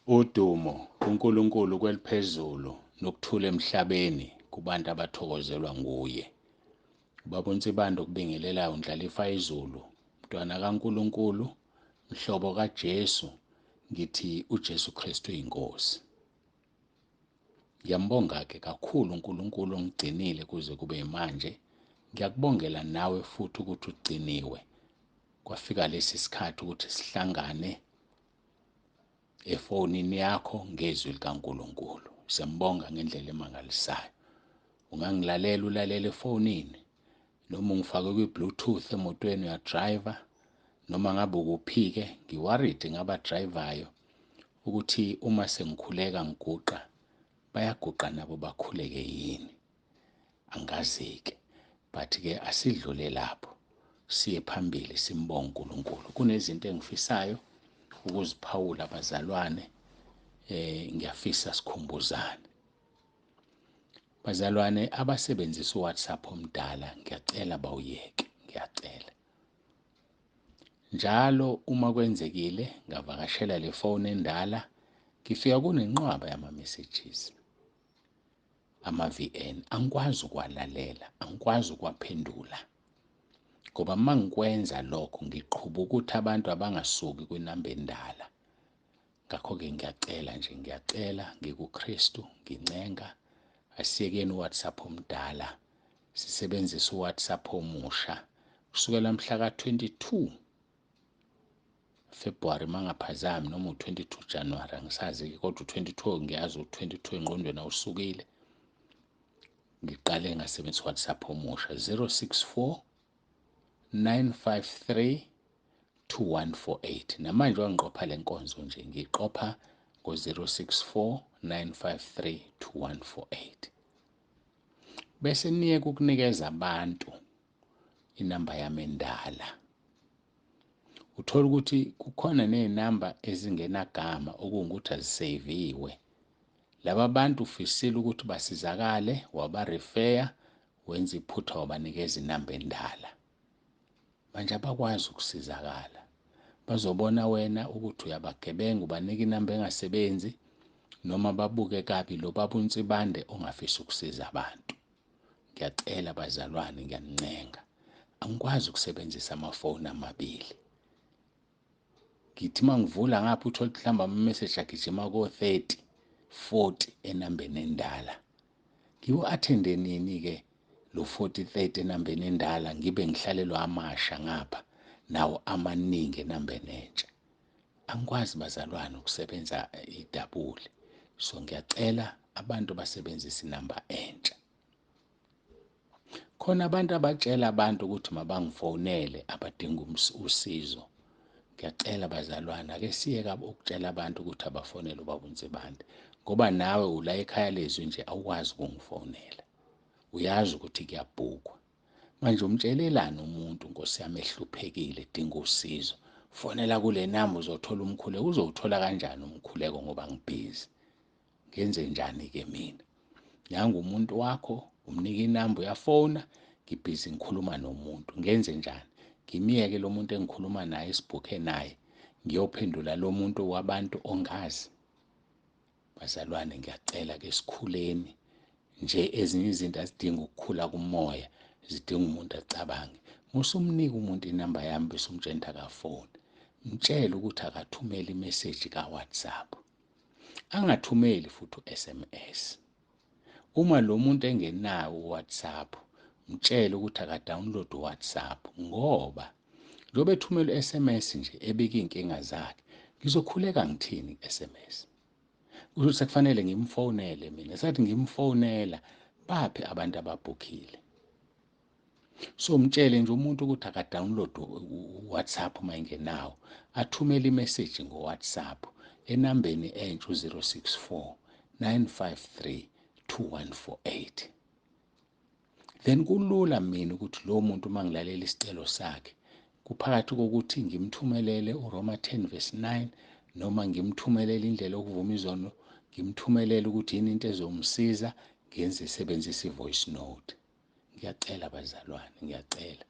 Udumo uNkulunkulu kweliphezulu nokuthula emhlabeni kubantu abathokozelwa nguye. Ubaba uNsibando kubingelelayo uNdlalifa izulu, mntwana kaNkulunkulu, mhlobo kaJesu, ngithi uJesu Kristu uyinkosi. Ngiyambonga-ke kakhulu uNkulunkulu ongigcinile kuze kube manje. Ngiyakubongela nawe futhi ukuthi ugciniwe. Kwafika lesi sikhathi ukuthi sihlangane efonini yakho ngezwi likaNkulunkulu. Siyambonga ngendlela emangalisayo. Ungangilalela ulalela efonini, noma ungifake kwi-Bluetooth emotweni uyadrayiva, noma ngabe ukuphi-ke, ngiworried ngaba-drivayo ukuthi uma sengikhuleka ngiguqa, bayaguqa nabo bakhuleke yini. Angazi-ke, but-ke asidlule lapho, siye phambili simbonge uNkulunkulu. Kunezinto engifisayo ukuziphawula bazalwane, ngiyafisa sikhumbuzane. Bazalwane abasebenzisa uWhatsApp omdala, ngiyacela bawuyeke, ngiyacela. Njalo uma kwenzekile ngavakashela le phone endala, ngifika kunenqwaba yama-messages, ama-VN, angikwazi ukuwalalela, angikwazi ukuwaphendula. Ngoba uma ngikwenza lokho ngiqhuba ukuthi abantu abangasuki kwinamba endala. Ngakho-ke ngiyacela nje, ngiyacela ngikuKristu, ngincenga, asiyekeni uWhatsApp omdala, sisebenzise uWhatsApp omusha kusukela mhla ka-22 February mangaphazami, noma u-22 January angisazi, kodwa u-22 ngiyazi, u-22 engqondweni awusukile. Ngiqale ngasebenzisa uWhatsApp omusha 064 953 2148. Namanje wangiqopha le nkonzo nje, ngiqopha ngo-064 953 2148. Bese niyeke ukunikeza abantu inamba yami endala. Uthola ukuthi kukhona nezinamba ezingenagama okungukuthi aziseviwe. Laba bantu ufisile ukuthi basizakale, wabarefeya, wenza iphutha wabanikeza inamba endala. Manje abakwazi ukusizakala. Bazobona wena ukuthi uyabagebenga, ubanika inamba engasebenzi, noma babuke kabi lo baba uNsibande ongafisa ukusiza abantu. Ngiyacela bazalwane, ngiyanincenga. Angikwazi ukusebenzisa amafoni amabili. Ngithi mangivula ngapha uthola ukuthi mhlawumbe ama-message agijima ko-30, 40 enambeni endala. Ngiwu-athende nini-ke lo 40, 30 enambeni endala, ngibe ngihlalelwa amasha ngapha, nawo amaningi enambeni entsha. Angikwazi bazalwane ukusebenza idabule. So ngiyacela abantu basebenzise inamba entsha. Khona abantu abatshela abantu ukuthi mabangifonele abadinga usizo. Ngiyacela bazalwane, ake siyeke ukutshela abantu ukuthi abafonele ubaba uNsibande, ngoba nawe ula ekhaya lezwi nje awukwazi ukungifonela. Uyazi ukuthi kuyabhukwa. Manje umtshelelani umuntu, Nkosi yami, ehluphekile edinga usizo? Fonela kule namba uzothola umkhuleko. Uzowuthola kanjani umkhuleko ngoba ngibhizi? Ngenze njani-ke mina? Nanga umuntu wakho, umnika inamba, uyafona, ngibhizi ngikhuluma nomuntu. Ngenze njani? Ngimiyeke lo muntu engikhuluma naye, esibhukhe naye, ngiyophendula lo muntu wabantu ongazi? Bazalwane, ngiyacela ke sikhuleni. Nje ezinye izinto azidinga ukukhula kumoya, zidinga umuntu acabange. Musumnika umuntu inamba yami bese umtshela akafoni. Mtshele ukuthi akathumele imeseji ka-WhatsApp. Angathumeli futhi u-SMS. Uma lo muntu engenawo uWhatsApp, mtshele ukuthi akadownload uWhatsApp, ngoba njobe ethumela u-SMS nje ebika inkinga zakhe, ngizokhuleka ngithini ku-SMS? Ukuthi sekufanele ngimfonele mina, sathi ngimfonela baphi abantu ababhukhile? So mtshele nje umuntu ukuthi akadownload uWhatsApp uma engenawo, athumele imeseji ngoWhatsApp enambeni entsha u-064 953 2148. Then kulula mina ukuthi lo muntu mangilalela isicelo sakhe, kuphakathi kokuthi ngimthumelele uRoma 10:9, noma ngimthumelele indlela okuvuma izono, ngimthumelele ukuthi yini into ezomsiza, ngenze sebenzisa i-voice note. Ngiyacela bazalwane, ngiyacela.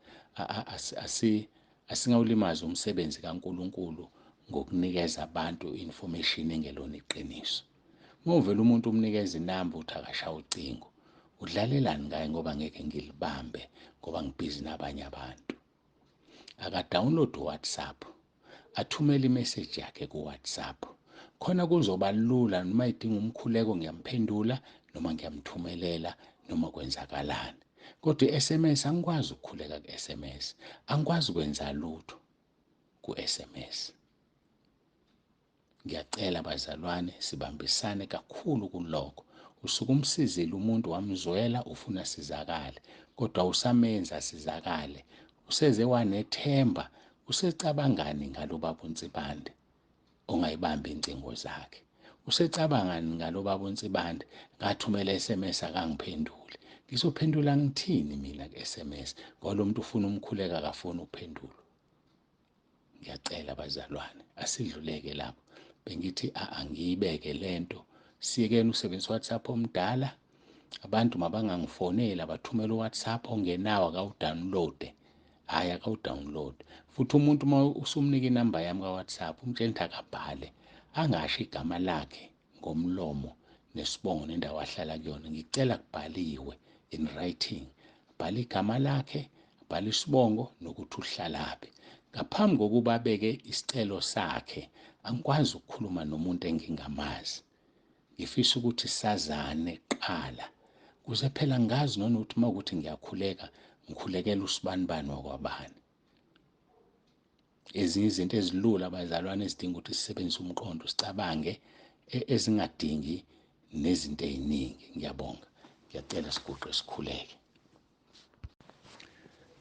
Asingawulimazi umsebenzi kaNkulunkulu ngokunikeza abantu information engelona iqiniso. Uma uvela umuntu umnikeza inamba uthi akashaya ucingo, udlalelani ngaye ngoba ngeke ngilibambe ngoba ngibhizi nabanye abantu. Aka-download uWhatsApp, athumele imeseji yakhe kuWhatsApp. Khona kuzoba lula noma edinga umkhuleko ngiyamphendula noma ngiyamthumelela noma kwenzakalani. Kodwa i-SMS angikwazi ukukhuleka ku-SMS, angikwazi ukwenza lutho ku-SMS. Ngiyacela bazalwane sibambisane kakhulu kulokho. Usuke umsizile umuntu wamzwela ufuna sizakale, kodwa usamenza asizakale. Useze wanethemba, usecabangani ngalo baba uNsibande ongayibambi incingo zakhe? Usecabangani ngalo baba uNsibande ngathumela SMS akangiphenduli? Ngizophendula ngithini mina ku-SMS ngoba lo muntu ufuna umkhuleka akafuni uphendulo? Ngiyacela bazalwane asidluleke lapho. Bengithi angiyibeke lento, siyekeni usebenzisa WhatsApp omdala. Abantu mabangangifonela bathumele uWhatsApp ongenawo akawudownloade. Hhayi akawudownloade. Futhi umuntu uma usumnika inamba yami kaWhatsApp umtshela ukuthi akabhale, angasho igama lakhe ngomlomo nesibongo nendawo ahlala kuyona. Ngicela kubhaliwe in writing. Bhala igama lakhe, bhala isibongo nokuthi uhlalaphi. Ngaphambi kokuba abeke isicelo sakhe, angikwazi ukukhuluma nomuntu engingamazi. Ngifisa ukuthi sazane kuqala kuze phela ngazi nokuthi uma ukuthi ngiyakhuleka, ngikhulekela usibanibani wakwabani. Ezinye izinto ezilula abazalwane ezidinga ukuthi sisebenzise umqondo sicabange, ezingadingi nezinto ey'ningi. Ngiyabonga, ngiyacela siguqe sikhuleke.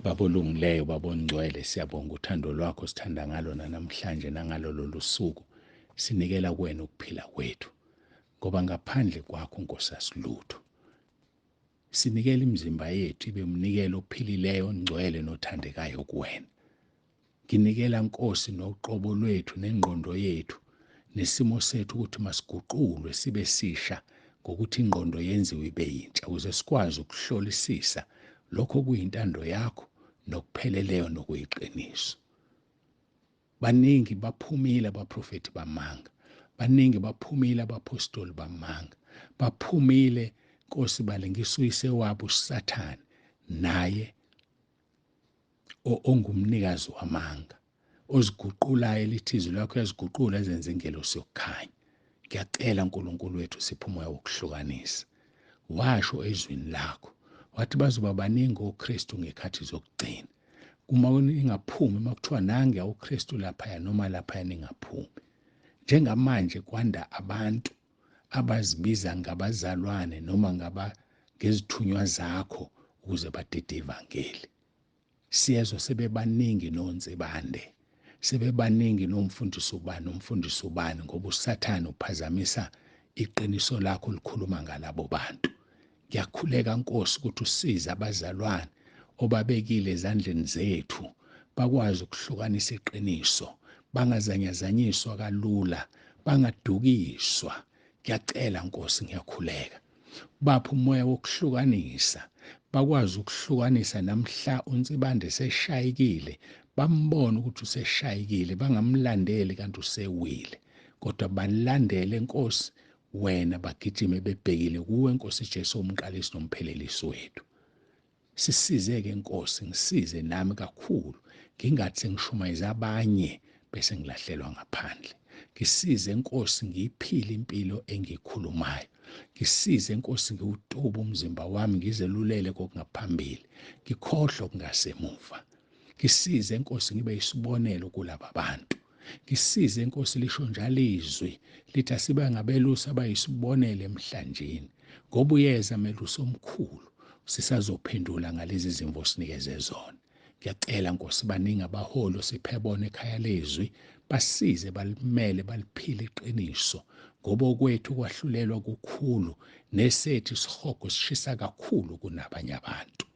Baba olungileyo, Baba ongcwele, siyabonga uthando lwakho sithanda ngalo namhlanje nangalo lolu suku. Sinikela kuwena ukuphila kwethu ngoba ngaphandle kwakho Nkosi asilutho. Sinikela imizimba yethu ibe umnikelo ophilileyo, ongcwele nothandekayo kuwena. Nginikela Nkosi noqobo lwethu nengqondo yethu nesimo sethu ukuthi masiguqulwe sibe sisha ngokuthi ingqondo yenziwe ibe yintsha ukuze sikwazi ukuhlolisisa lokho kuyintando yakho nokupheleleyo nokuyiqiniso. Baningi baphumile abaprofeti bamanga, baningi baphumile abapostoli bamanga, baphumile Nkosi balengisa uyise wabo uSathane, naye ongumnikazi wamanga, oziguqulayo elithi izwi lakho yaziguqula ezenza ingelosi yokukhanya. Ngiyacela Nkulunkulu wethu siphe umoya wokuhlukanisa. Washo ezwini lakho wathi bazoba baningi oKristu ngekhathi zokugcina. Uma ningaphumi, uma kuthiwa nange uKristu laphaya noma laphaya ningaphumi. Njengamanje kwanda abantu abazibiza ngabazalwane noma ngezithunywa zakho ukuze badede ivangeli. Siyezwa sebebaningi noNsibande, sebebaningi nomfundisi ubani ngoba uSathane uphazamisa iqiniso lakho likhuluma ngalabo bantu. Ngiyakhuleka Nkosi ukuthi usize abazalwane obabekile ezandleni zethu bakwazi ukuhlukanisa iqiniso, bangazanyazanyiswa kalula, bangadukiswa. Ngiyacela Nkosi, ngiyakhuleka bapha umoya wokuhlukanisa, bakwazi ukuhlukanisa namhla uNsibande seshayikile, bambone ukuthi useshayikile, bangamlandeli kanti usewile, kodwa balandele Nkosi wena, bagijime bebhekile kuwe Nkosi Jesu umqalisi nomphelelisi wethu. Sisize-ke Nkosi, ngisize nami kakhulu, ngingathi sengishumayeza abanye bese ngilahlelwa ngaphandle. Ngisize Nkosi, ngiyiphile impilo engiyikhulumayo. Ngisize Nkosi, ngiwutuba umzimba wami, ngizelulele kokungaphambili, ngikhohlwe okungasemuva. Ngisize Nkosi, ngibe yisibonelo kulaba bantu. Ngisize Nkosi, lisho njalo izwi lithi asibe ngabelusi abayisibonelo emhlanjeni, ngoba uyeza melusi omkhulu sisazophendula ngalezi zimvo sinikeze zona. Ngiyacela Nkosi, baningi abaholi siphebona ekhaya lezwi, basize balimele baliphile iqiniso, ngoba okwethu kwahlulelwa kukhulu nesethu isihogo sishisa kakhulu kunabanye abantu.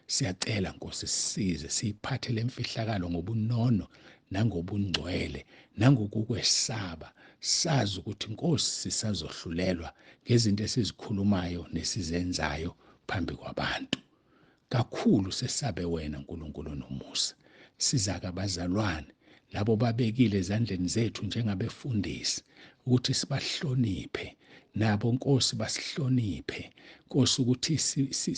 Siyacela Nkosi, sisize siyiphathe lemfihlakalo ngobunono nangobungcwele nangokukwesaba, sazi ukuthi Nkosi sisazohlulelwa ngezinto esizikhulumayo nesizenzayo phambi kwabantu. Kakhulu sesabe wena Nkulunkulu nomusa. Sizake abazalwane labo babekile ezandleni zethu njengabefundisi ukuthi sibahloniphe, nabo Nkosi basihloniphe Nkosi, ukuthi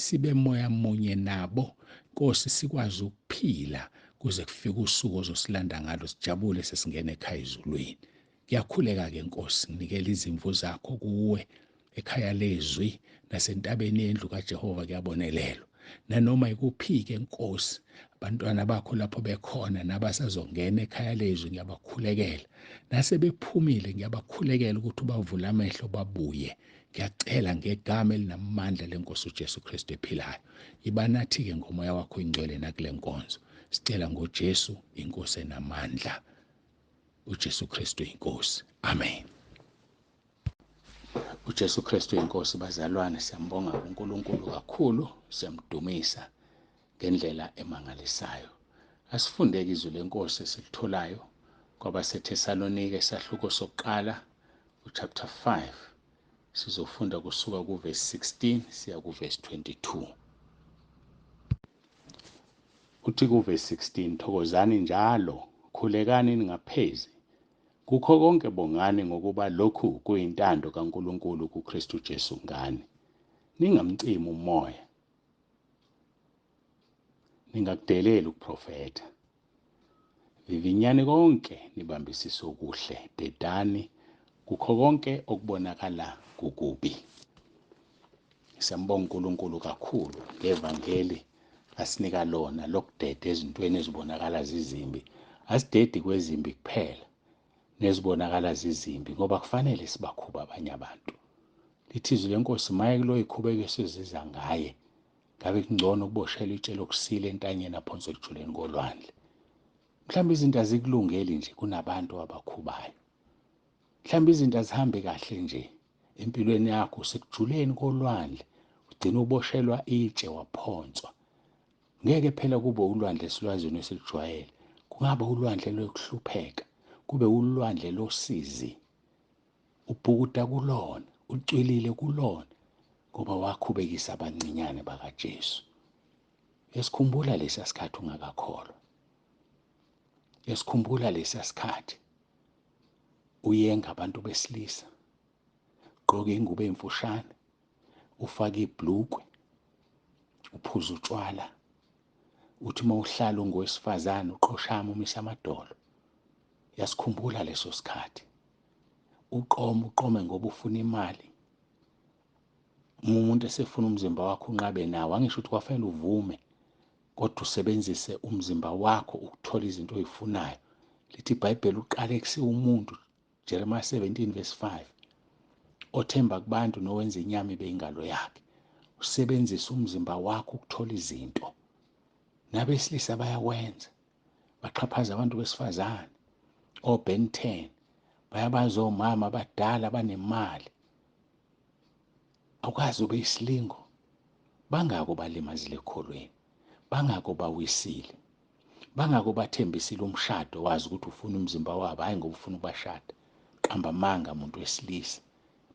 sibe moya munye nabo Nkosi, sikwazi ukuphila kuze kufike usuku ozosilanda ngalo sijabule sesingena ekhaya ezulwini. Ngiyakhuleka-ke Nkosi, nginikela izimvu zakho kuwe ekhaya lezwi nasentabeni yendlu kaJehova kuyabonelelwa. Nanoma ikuphi-ke Nkosi, abantwana bakho lapho bekhona nabasazongena ekhaya lezwi ngiyabakhulekela, nasebephumile ngiyabakhulekela ukuthi ubavule amehlo babuye. Ngiyacela ngegama elinamandla leNkosi uJesu Kristu ephilayo, ibanathi-ke ngomoya wakho ingcwele nakule nkonzo. Sicela ngoJesu inkosi enamandla, uJesu Kristu inkosi. Amen. uJesu Kristu inkosi. Bazalwane, siyambonga uNkulunkulu kakhulu, siyamdumisa ngendlela emangalisayo. Asifundeke izwi lenkosi esilitholayo kwabaseThesalonika isahluko sokuqala chapter 5. Sizofunda kusuka kuverse 16 siya kuverse 22. Uthi kuverse 16, thokozani njalo, khulekani ningaphezi. Kukho konke bongani ngokuba lokhu kuyintando kaNkulunkulu kuKristu Jesu ngani. Ningamcimi umoya, ningakudeleli ukuprofetha. Vivinyani konke, nibambisise okuhle, dedani kukho konke okubonakala kukubi. Siyambonga uNkulunkulu kakhulu ngevangeli asinika lona lokudeda ezintweni ezibonakala zizimbi. Asidedi kwezimbi kuphela nezibonakala zizimbi, ngoba kufanele sibakhuba abanye abantu. Lithi izwi lenkosi, maye kulo ikhubeko esiziza ngaye, ngabe kungcono ukuboshela itshe lokusila entanyeni aphonse ekujuleni kolwandle. Mhlawumbe izinto azikulungeli nje kunabantu abakhubayo. Mhlawumbe izinto azihambe kahle nje empilweni yakho, usekujuleni kolwandle, ugcina uboshelwa itshe waphonswa. Ngeke phela kube ulwandle esilwazini esilujwayele, kungaba ulwandle lokuhlupheka, kube ulwandle losizi. Ubhukuda kulona, ucwilile kulona, ngoba wakhubekisa abancinyane bakaJesu. Esikhumbula lesa sikhathi ungakakholwa. Esikhumbula lesa sikhathi uyenga abantu besilisa, ugqoke ingubo emfushane, ufake ibhlukwe, uphuza utshwala, uthi mawuhlala ungowesifazane uqoshama umise amadolo. Yasikhumbula leso sikhathi. Uqome ngoba ufuna imali. Umuntu esefuna umzimba wakho unqabe nawo, angisho ukuthi kwafanele uvume, kodwa usebenzise umzimba wakho ukuthola izinto oyifunayo. Lithi iBhayibheli uqale kusiwa umuntu, Jeremiah 17 verse 5, othemba kubantu nowenza inyama ibe ingalo yakhe. Usebenzise umzimba wakho ukuthola izinto. Nabesilisa bayakwenza, baxhaphaza abantu besifazane, oBen 10, bayabaza omama abadala abanemali. Awukazi ube isilingo. Bangako balimazile ekholweni, bangako bawisile, bangako bathembisile umshado, wazi ukuthi ufuna umzimba wabo, hayi ngoba ufuna ukubashada. Qamba amanga muntu wesilisa.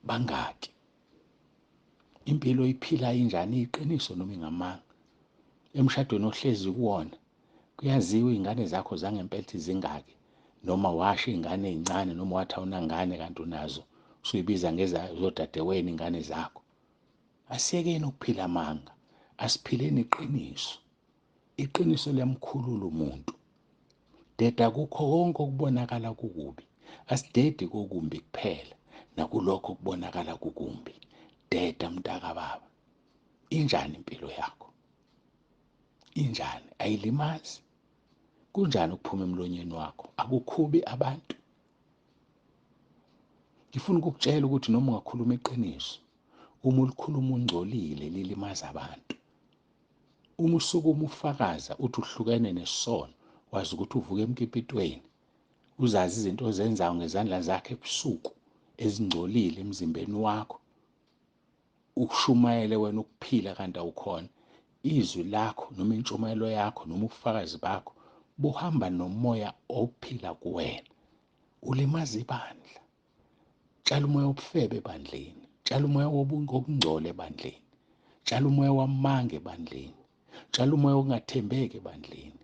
Bangaki? Impilo iphila injani, iqiniso noma ingamanga? Emshadweni ohlezi kuwona kuyaziwa izingane zakho zangempela zingaki, noma washa izingane ezincane, noma wathi awunangane kanti unazo, usuyibiza ngezodadewenu izingane zakho. Asiyekeni ukuphila amanga, asiphileni iqiniso. Iqiniso liyamkhulula umuntu. Deda kukho konke okubonakala kukubi, asidedi kokumbi kuphela, nakulokho okubonakala kukumbi. Deda mntaka baba. Injani impilo yakho? Injani? Ayilimazi? Kunjani ukuphuma emlonyeni wakho? Akukhubi abantu? Ngifuna ukukutshela ukuthi noma ungakhuluma iqiniso, uma ulikhuluma ungcolile lilimaza abantu. Uma usukuma ufakaza uthi uhlukene nesono, wazi ukuthi uvuka emkipitweni, uzazi izinto ozenzayo ngezandla zakhe ebusuku ezingcolile emzimbeni wakho, ukushumayele wena ukuphila kanti awukhona. Izwi lakho noma intshumayelo yakho noma ubufakazi bakho buhamba nomoya ophila kuwena, ulimaza ibandla. Tshala umoya wobufebe ebandleni, tshala umoya wobungcole ebandleni, tshala umoya wamanga ebandleni, tshala umoya wokungathembeki ebandleni.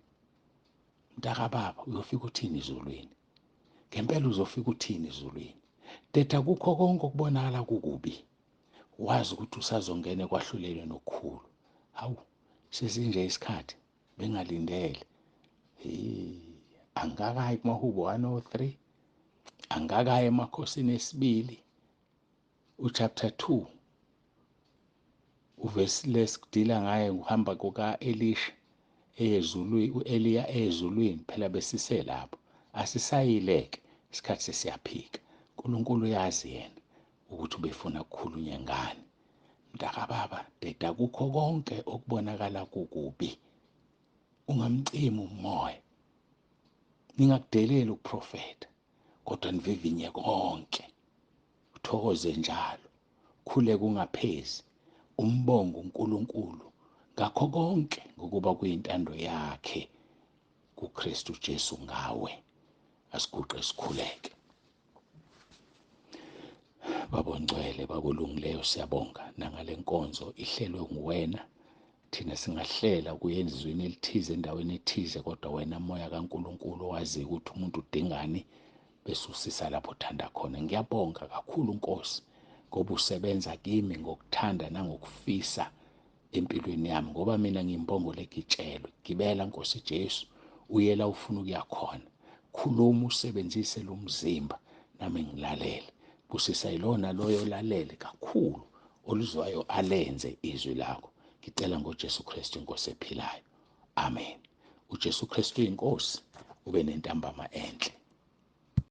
Mntakababa, uyofika uthini ezulwini? Ngempela uzofika uthini ezulwini? Teta kukho konke okubonakala kukubi, wazi ukuthi usazongena ekwahlulelweni okukhulu. Hawu, sesinje isikhathi bengalindele. Angikakayi kumahubo 103, angikakayi emakhosini esibili, uchapter 2, uvesi lesidila ngaye ukuhamba kuka-Elisha u-Eliya ezulwini. Phela besiselapho, asisayileke, isikhathi sesiyaphika. uNkulunkulu uyazi yena ukuthi ubefuna kukhulunywe ngani. Mntakababa, deda kukho konke okubonakala kukubi, ungamcimi umoya. Ningakudeleli ukuprofetha, kodwa nivivinye konke, uthokoze njalo, khuleke ungaphezi, umbonge uNkulunkulu ngakho konke, ngokuba kuyintando yakhe kuKristu Jesu ngawe. Asiguqe sikhuleke. Baba ongcwele, Baba olungileyo, siyabonga nangale nkonzo ihlelwe nguwena. Thina singahlela kuyenza izweni elithize endaweni ethize, kodwa wena moya kaNkulunkulu owaziyo ukuthi umuntu udingani, bese usisa lapho uthanda khona. Ngiyabonga kakhulu Nkosi, ngoba usebenza kimi ngokuthanda nangokufisa empilweni yami, ngoba mina ngiyimbongolo egitshelwe. Gibela Nkosi Jesu, uye la ufuna ukuya khona. Khuluma, usebenzise lo mzimba, nami ngilalele. Busisa yilona loyo olalele kakhulu, oluzwayo alenze izwi lakho. Ngicela ngoJesu Kristu inkosi ephilayo. Amen. uJesu Kristu inkosi, ube nentambama enhle.